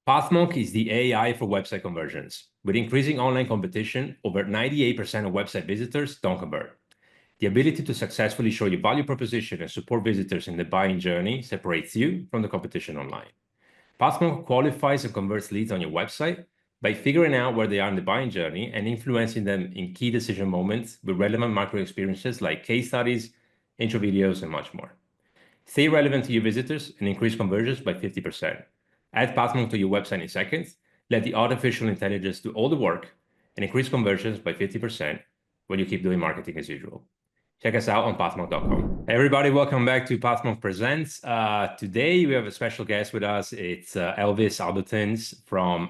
Pathmonk is the AI for website conversions. With increasing online competition, over 98% of website visitors don't convert. The ability to successfully show your value proposition and support visitors in the buying journey separates you from the competition online. Pathmonk qualifies and converts leads on your website by figuring out where they are in the buying journey and influencing them in key decision moments with relevant micro experiences like case studies, intro videos, and much more. Stay relevant to your visitors and increase conversions by 50%. Add Pathmonk to your website in seconds, let the artificial intelligence do all the work, and increase conversions by 50% when you keep doing marketing as usual. Check us out on pathmonk.com. Hey everybody, welcome back to Pathmonk Presents. Today we have a special guest with us. It's Elvis Abeltins from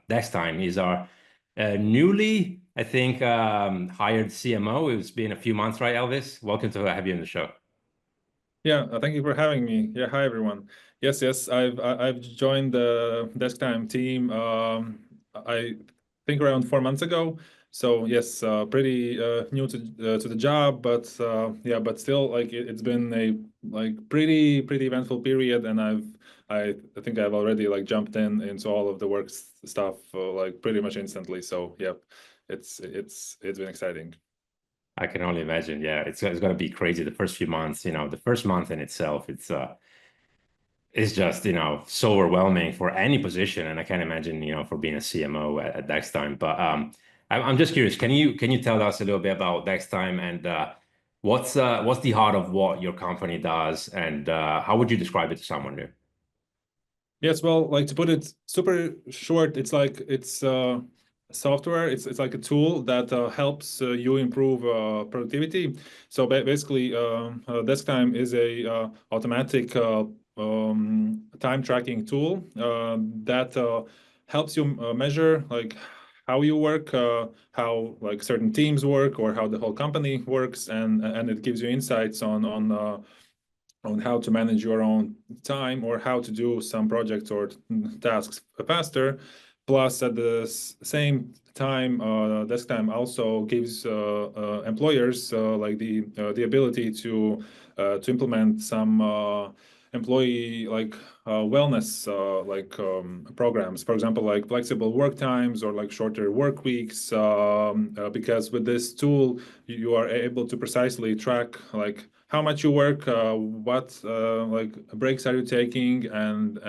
DeskTime. He's our newly, I think, hired CMO. It's been a few months, right, Elvis? Welcome to have you on the show. Yeah, thank you for having me. Yeah, hi everyone. Yes, I've joined the DeskTime team. I think around 4 months ago. So yes, pretty new to the job, but yeah, but still like it's been a pretty eventful period, and I think I've already like jumped into all of the work stuff like pretty much instantly. So yeah, it's been exciting. I can only imagine. Yeah, it's going to be crazy the first few months. The first month in itself, it's just so overwhelming for any position, and I can't imagine for being a CMO at DeskTime. But I'm just curious. Can you tell us a little bit about DeskTime and what's the heart of what your company does, and how would you describe it to someone new? Yes, well, like to put it super short, it's software. It's like a tool that helps you improve productivity. So basically, DeskTime is a automatic time tracking tool that helps you measure like how you work, how like certain teams work, or how the whole company works, and it gives you insights on how to manage your own time or how to do some projects or tasks faster. Plus, at the same time, DeskTime also gives employers like the ability to implement some employee like wellness programs, for example, like flexible work times or like shorter work weeks, because with this tool you are able to precisely track like how much you work, what like breaks are you taking, and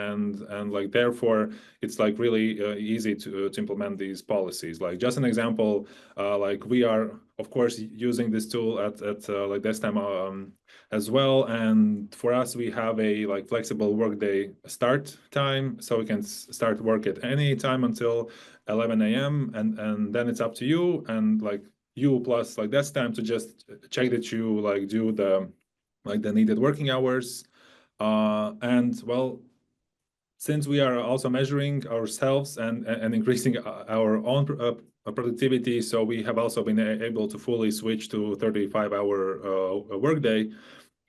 like therefore it's like really easy to implement these policies. Like just an example, like we are of course using this tool at like DeskTime as well, and for us we have a like flexible workday start time, so we can start work at any time until 11 a.m. and then it's up to you and like you plus like that's time to just check that you like do the needed working hours, and well, since we are also measuring ourselves and increasing our own productivity, so we have also been able to fully switch to 35-hour workday.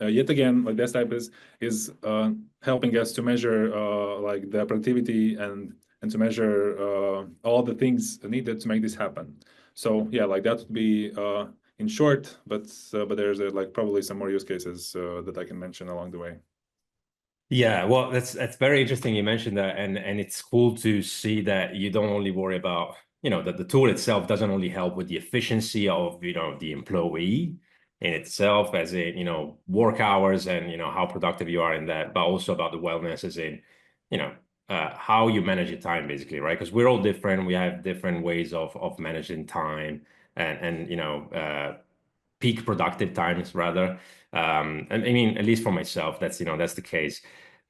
Yet again, like DeskTime is helping us to measure like the productivity and to measure all the things needed to make this happen. So yeah, like that would be in short, but there's like probably some more use cases that I can mention along the way. Yeah, well, that's very interesting. You mentioned that, and it's cool to see that you don't only worry about that the tool itself doesn't only help with the efficiency of the employee in itself, as in work hours and how productive you are in that, but also about the wellness, as in how you manage your time, basically, right? Because we're all different. We have different ways of managing time and peak productive times rather. And I mean, at least for myself, that's the case.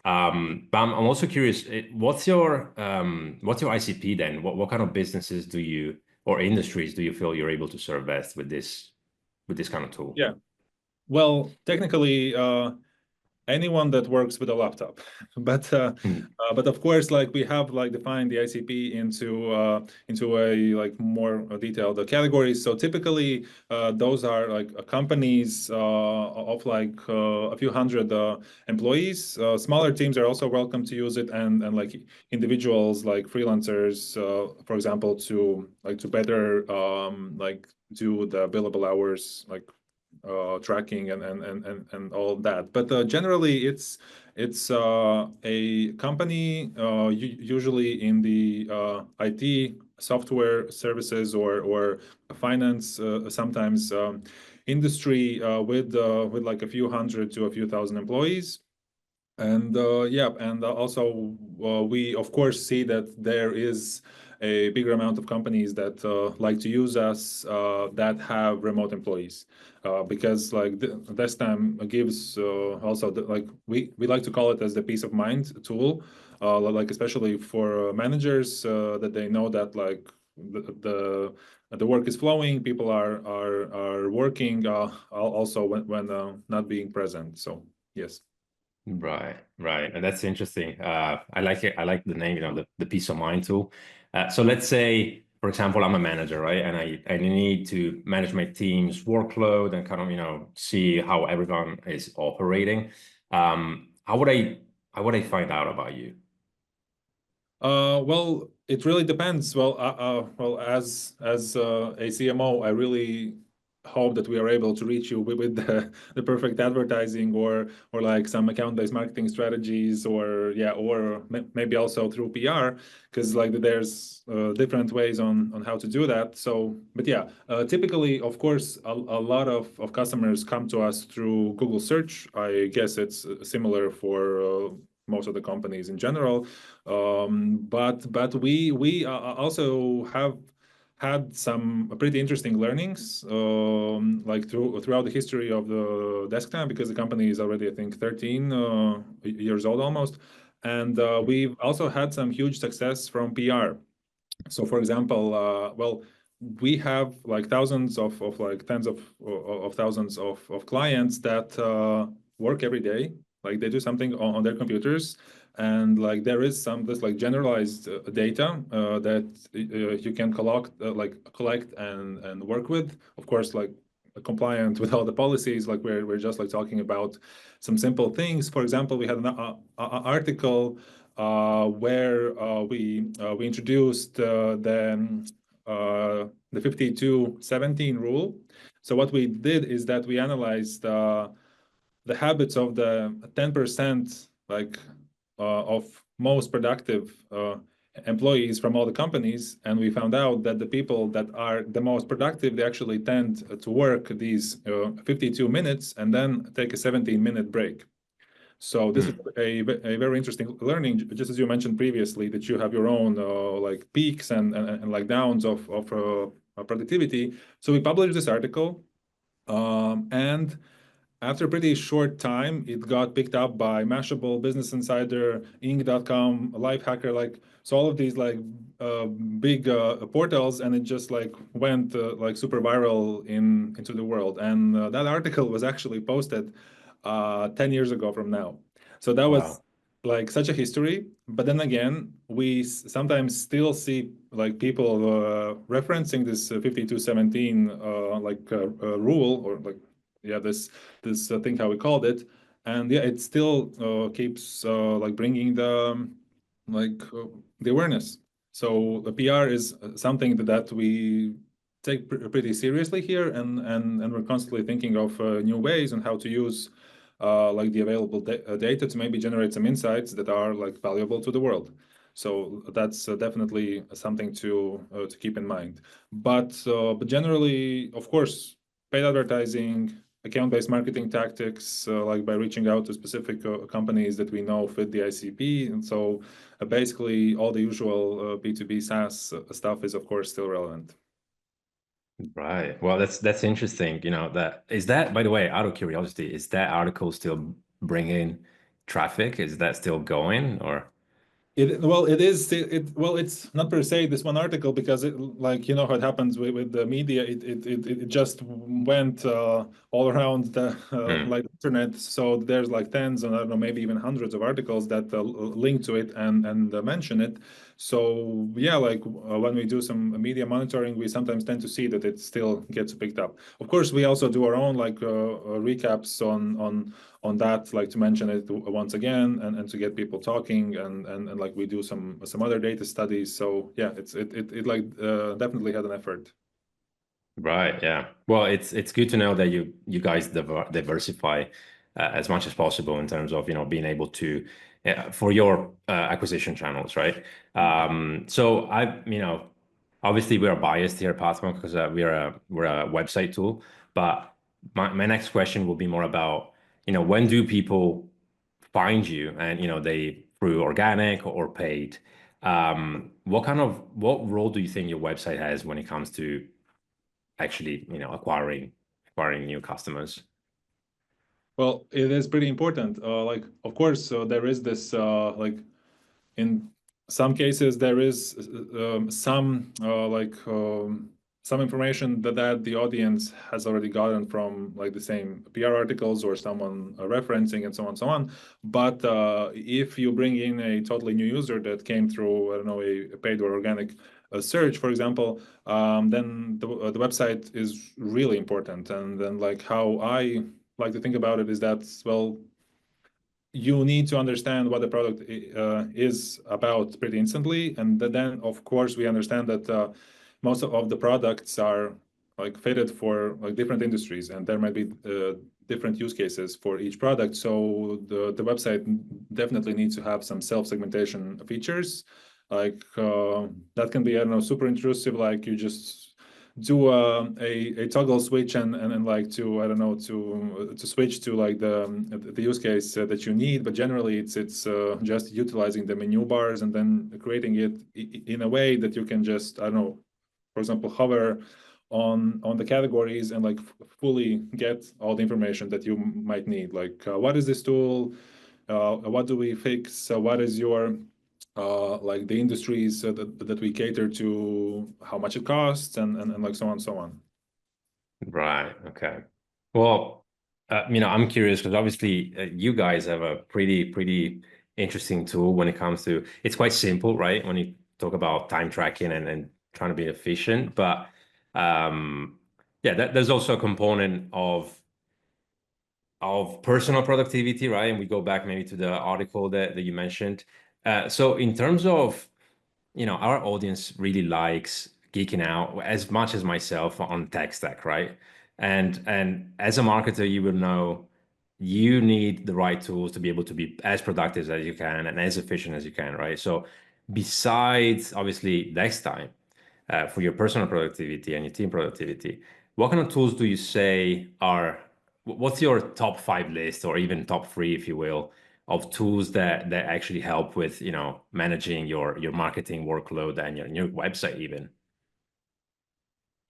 But I'm also curious, what's your ICP then? What kind of businesses do you or industries do you feel you're able to serve best with this kind of tool? Yeah, well, technically, anyone that works with a laptop, but of course, like we have like defined the ICP into a like more detailed categories. So typically, those are like companies of like a few hundred employees. Smaller teams are also welcome to use it, and like individuals like freelancers, for example, to better like do the billable hours like tracking and all that. But generally, It's a company usually in the IT software services or finance, sometimes industry with like a few hundred to a few thousand employees. And yeah, and also we of course see that there is a bigger amount of companies that like to use us that have remote employees because like this time gives also like we like to call it as the peace of mind tool, like especially for managers that they know that like the work is flowing, people are working also when not being present. So yes. Right, right. And that's interesting. I like it. I like the name, the peace of mind tool. So let's say, for example, I'm a manager, right? And I need to manage my team's workload and kind of, see how everyone is operating. How would I find out about you? Well, it really depends. Well, as a CMO, I really hope that we are able to reach you with the perfect advertising or like some account-based marketing strategies or yeah, or maybe also through PR, because like there's different ways on how to do that. So, but yeah, typically, of course, a lot of customers come to us through Google search. I guess it's similar for most of the companies in general. But we also have had some pretty interesting learnings like throughout the history of the DeskTime, because the company is already I think 13 years old almost, and we've also had some huge success from PR. So for example, well, we have like thousands of like tens of thousands of clients that work every day. Like they do something on their computers, and like there is some this like generalized data that you can collect and work with. Of course, like compliant with all the policies. Like we're just like talking about some simple things. For example, we had an article where we introduced the 52-17 rule. So what we did is that we analyzed the habits of the 10% like of most productive employees from all the companies, and we found out that the people that are the most productive, they actually tend to work these 52 minutes and then take a 17-minute break. So this is a very interesting learning, just as you mentioned previously, that you have your own like peaks and like downs of productivity. So we published this article, and after a pretty short time, it got picked up by Mashable, Business Insider, Inc.com, Lifehacker, like so all of these like big portals, and it just like went like super viral into the world. And that article was actually posted 10 years ago from now. So that was Wow. like such a history. But then again, we sometimes still see like people referencing this 5217 rule, or like yeah, this thing how we called it, and yeah, it still keeps like bringing the awareness. So the PR is something that we take pretty seriously here, and we're constantly thinking of new ways on how to use like the available data to maybe generate some insights that are like valuable to the world. So that's definitely something to keep in mind. But generally, of course, paid advertising, account-based marketing tactics, like by reaching out to specific companies that we know fit the ICP. And so basically all the usual B2B SaaS stuff is of course still relevant. Right. Well, that's interesting. That, by the way, out of curiosity, is that article still bringing traffic? Is that still going or? It is well, it's not per se this one article, because it, like you know how it happens with the media, it just went all around the Hmm. like internet. So there's like tens and I don't know, maybe even hundreds of articles that link to it and mention it. So yeah, like when we do some media monitoring, we sometimes tend to see that it still gets picked up. Of course, we also do our own like recaps on that, like to mention it once again and to get people talking, and like we do some other data studies. So yeah, it like definitely had an effort. Right. Yeah. Well, it's good to know that you guys diversify. as much as possible in terms of, being able to for your acquisition channels, right? So obviously we are biased here at Pathmonk because we're a website tool, but my next question will be more about, when do people find you and, they through organic or paid? What role do you think your website has when it comes to actually, acquiring new customers? Well, it is pretty important. Like, of course, there is this like in some cases there is some information that the audience has already gotten from like the same PR articles or someone referencing and so on and so on. But if you bring in a totally new user that came through, I don't know, a paid or organic search, for example, then the website is really important. And then like how I like to think about it is that, well, you need to understand what the product is about pretty instantly. And then, of course, we understand that most of the products are like fitted for like different industries, and there might be different use cases for each product. So the website definitely needs to have some self-segmentation features. Like that can be, I don't know, super intrusive, like you just do a toggle switch and like to, I don't know, to switch to like the use case that you need. But generally it's just utilizing the menu bars and then creating it in a way that you can just, I don't know, for example, hover on the categories and like fully get all the information that you might need. Like what is this tool? What do we fix? What is your like the industries that we cater to, how much it costs, and like so on and so on. Right. Okay. Well, I'm curious because obviously you guys have a pretty interesting tool when it comes to, it's quite simple, right? When you talk about time tracking and trying to be efficient, but yeah, there's also a component of personal productivity, right? And we go back maybe to the article that you mentioned. So in terms of, our audience really likes geeking out as much as myself on tech stack, right? And as a marketer, you will know you need the right tools to be able to be as productive as you can and as efficient as you can, right? So besides obviously DeskTime, for your personal productivity and your team productivity, what kind of tools do you say are, what's your top five list or even top three, if you will, of tools that actually help with, managing your marketing workload and your website even?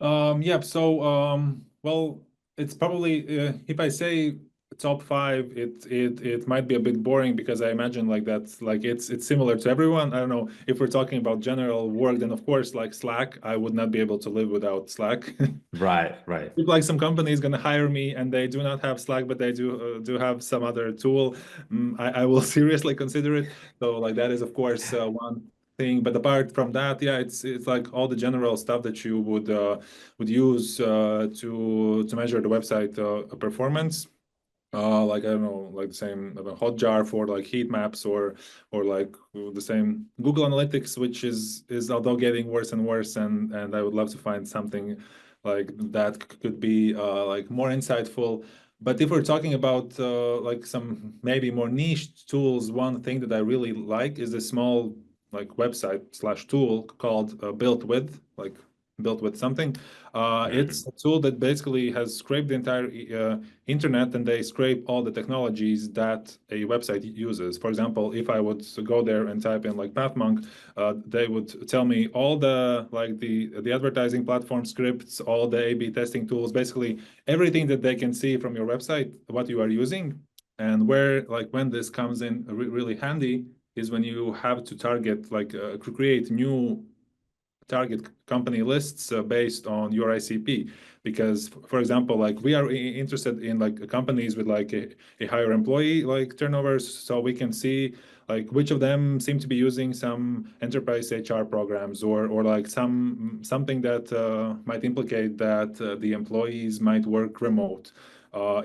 Yeah, so well, it's probably if I say top five, it might be a bit boring because I imagine like that's like it's similar to everyone. I don't know if we're talking about general work, then of course like Slack, I would not be able to live without Slack. Right, right. If like some company is going to hire me and they do not have Slack, but they do have some other tool, I will seriously consider it. So like that is of course one thing. But apart from that, yeah, it's like all the general stuff that you would use to measure the website performance. Like I don't know, like the same Hotjar for like heat maps, or like the same Google Analytics, which is although getting worse and worse, and I would love to find something like that could be like more insightful. But if we're talking about like some maybe more niche tools, one thing that I really like is a small like website slash tool called Built With, like built with something. It's Mhm. a tool that basically has scraped the entire internet, and they scrape all the technologies that a website uses. For example, if I would go there and type in like Pathmonk, they would tell me all the like the advertising platform scripts, all the A/B testing tools, basically everything that they can see from your website, what you are using. And where like when this comes in really handy is when you have to target like create new target company lists based on your ICP. Because, for example, like we are interested in like companies with like a higher employee like turnovers, so we can see like which of them seem to be using some enterprise HR programs, or like something that might implicate that the employees might work remote.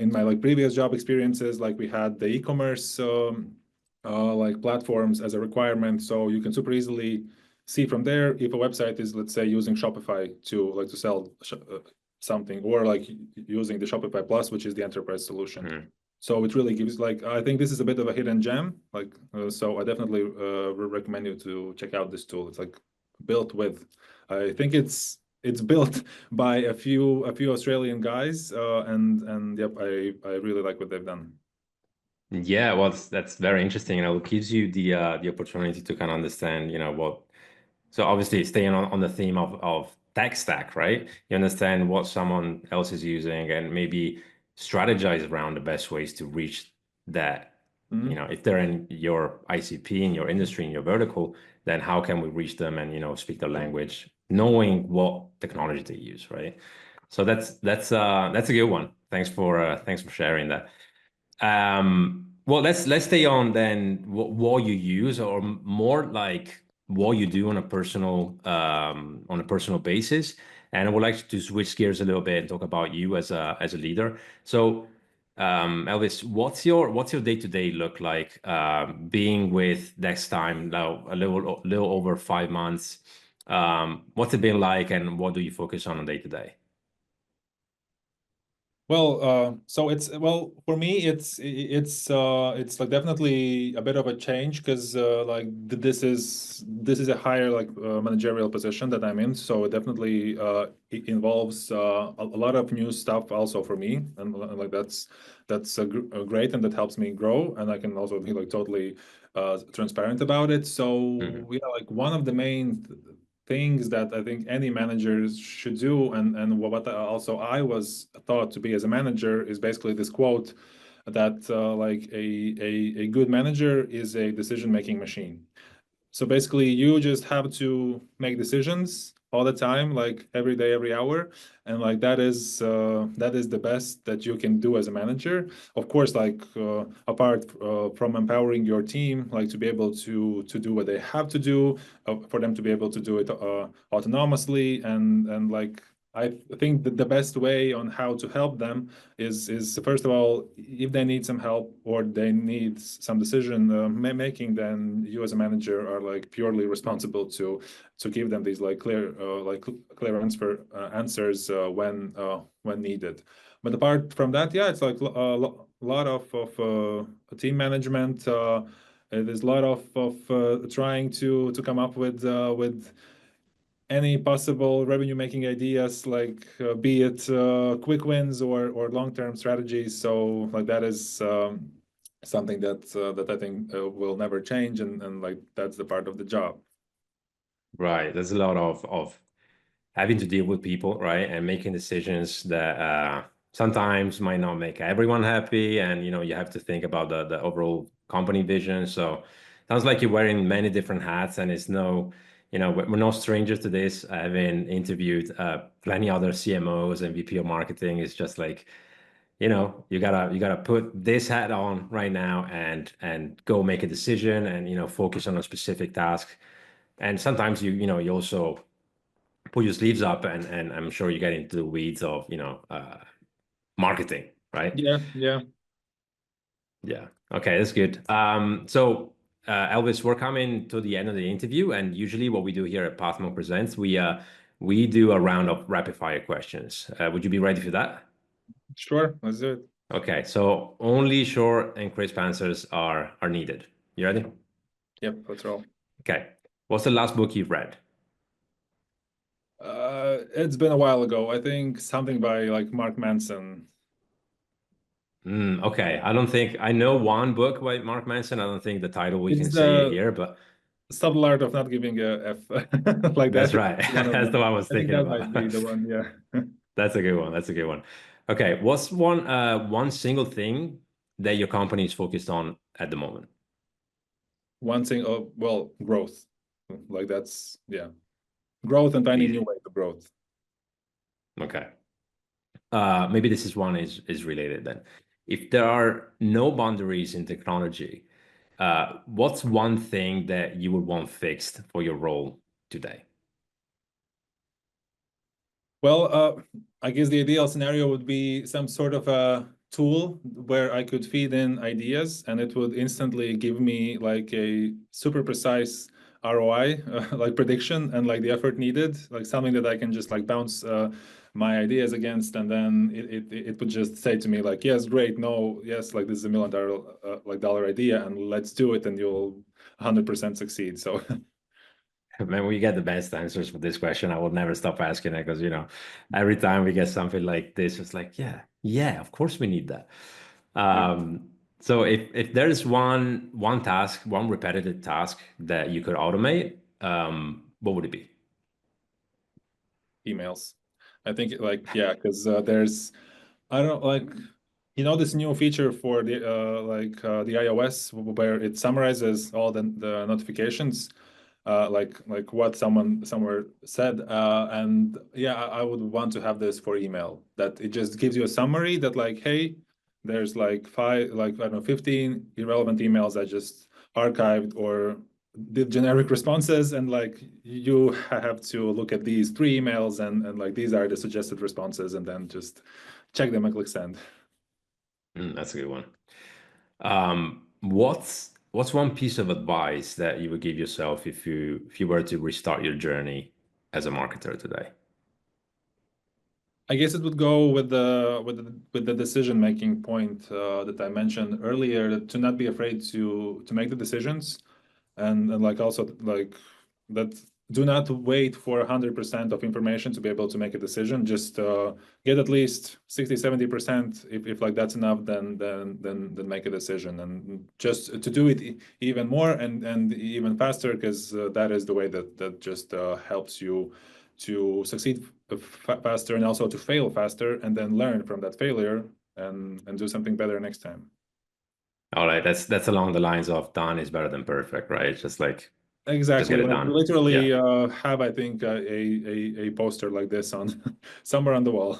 In my like previous job experiences, like we had the e-commerce like platforms as a requirement, so you can super easily see from there if a website is, let's say, using Shopify to sell something, or like using the Shopify Plus, which is the enterprise solution. So it really gives, like, I think this is a bit of a hidden gem. Like, so I definitely recommend you to check out this tool. It's like built with, I think it's built by a few Australian guys, and yep, I really like what they've done. Yeah, well, that's very interesting. It gives you the opportunity to kind of understand, what. So obviously, staying on the theme of tech stack, right? You understand what someone else is using and maybe strategize around the best ways to reach that. Mhm. If they're in your ICP, in your industry, in your vertical, then how can we reach them and, speak their language, knowing what technology they use, right? So that's a good one. Thanks for sharing that. Well, let's stay on then what you use, or more like what you do on a personal basis. And I would like to switch gears a little bit and talk about you as a leader. So, Elvis, what's your day-to-day look like? Being with DeskTime now a little over 5 months. What's it been like, and what do you focus on day-to-day? Well, so it's, well, for me, it's like definitely a bit of a change, because like this is a higher, like, managerial position that I'm in. So it definitely it involves a lot of new stuff also for me, and like that's great, and that helps me grow, and I can also be like totally transparent about it. So Mhm. yeah, like one of the main things that I think any managers should do, and what also I was taught to be as a manager, is basically this quote that like a good manager is a decision-making machine. So basically, you just have to make decisions all the time, like every day, every hour, and like that is the best that you can do as a manager. Of course, like apart from empowering your team, like to be able to do what they have to do, for them to be able to do it autonomously, and like I think that the best way on how to help them is first of all, if they need some help or they need some decision making, then you as a manager are like purely responsible to give them these like clear answers when needed. But apart from that, yeah, it's like a lot of team management. There's a lot of trying to come up with any possible revenue making ideas, like be it quick wins or long-term strategies. So like that is something that I think will never change, and like that's the part of the job. Right. There's a lot of having to deal with people, right? And making decisions that sometimes might not make everyone happy. And, you have to think about the overall company vision. So sounds like you're wearing many different hats, and it's we're no strangers to this. Having interviewed plenty other CMOs and VP of marketing. It's just like, you gotta put this hat on right now and go make a decision and, focus on a specific task. And sometimes you also pull your sleeves up, and I'm sure you get into the weeds of, marketing, right? Yeah, yeah. Yeah. Okay, that's good. Elvis, we're coming to the end of the interview, and usually what we do here at Pathmonk Presents, we do a round of rapid fire questions. Would you be ready for that? Sure, let's do it. Okay, so only short and crisp answers are needed. You ready? Yep, let's roll. Okay. What's the last book you've read? It's been a while ago. I think something by like Mark Manson. Okay, I don't think I know one book by Mark Manson. I don't think the title we It's can say it the here, but subtle art of not giving a F. Like that that's is right. one of That's the them. one I was I think thinking that might be about. the one. Yeah. That's a good one. That's a good one. Okay, what's one single thing that your company is focused on at the moment? One thing, well, growth. Like that's, yeah, growth and finding new Easy. ways of growth. Okay. Maybe this is one is related then. If there are no boundaries in technology, what's one thing that you would want fixed for your role today? Well, I guess the ideal scenario would be some sort of a tool where I could feed in ideas, and it would instantly give me like a super precise ROI like prediction and like the effort needed, like something that I can just like bounce my ideas against, and then it would just say to me like, yes, great, no, yes, like this is $1 million like dollar idea, and let's do it, and you'll 100% succeed. So Man, we get the best answers for this question. I will never stop asking it because, every time we get something like this, it's like, yeah, yeah, of course we need that. So if there's one task, one repetitive task that you could automate, what would it be? emails. I think like, yeah, because there's, I don't like, this new feature for the iOS where it summarizes all the notifications, like what someone somewhere said, and yeah, I would want to have this for email, that it just gives you a summary that like, hey, there's like five, like I don't know, 15 irrelevant emails I just archived or did generic responses, and like you have to look at these 3 emails, and like these are the suggested responses, and then just check them and click send. That's a good one. What's one piece of advice that you would give yourself if you were to restart your journey as a marketer today? I guess it would go with the decision-making point that I mentioned earlier, to not be afraid to make the decisions, and like also like that, do not wait for 100% of information to be able to make a decision. Just get at least 60-70%. If like that's enough, then make a decision, and just to do it even more and even faster, because that is the way that just helps you to succeed faster, and also to fail faster, and then learn from that failure and do something better next time. All right, that's along the lines of done is better than perfect, right? It's just Exactly. get it Like we done. literally Yeah. have, I think, a poster like this on somewhere on the wall.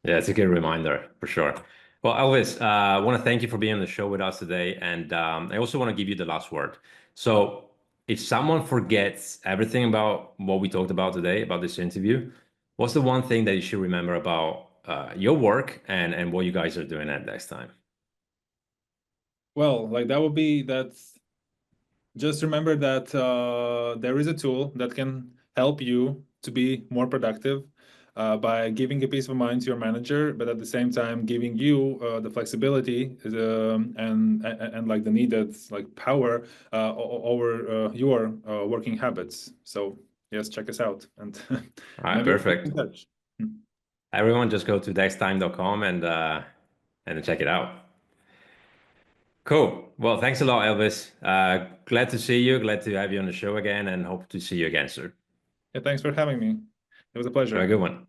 Yeah, it's a good reminder for sure. Well, Elvis, I want to thank you for being on the show with us today. And I also want to give you the last word. So, if someone forgets everything about what we talked about today, about this interview, what's the one thing that you should remember about your work and what you guys are doing at DeskTime? Well, like that would be that. Just remember that there is a tool that can help you to be more productive by giving a peace of mind to your manager, but at the same time giving you the flexibility and like the needed like power over your working habits. So yes, check us out, and All right, maybe we'll keep perfect. in touch. Everyone just go to dextime.com and check it out. Cool. Well, thanks a lot, Elvis. Glad to see you. Glad to have you on the show again, and hope to see you again soon. Yeah, thanks for having me. It was a Have a pleasure. good one.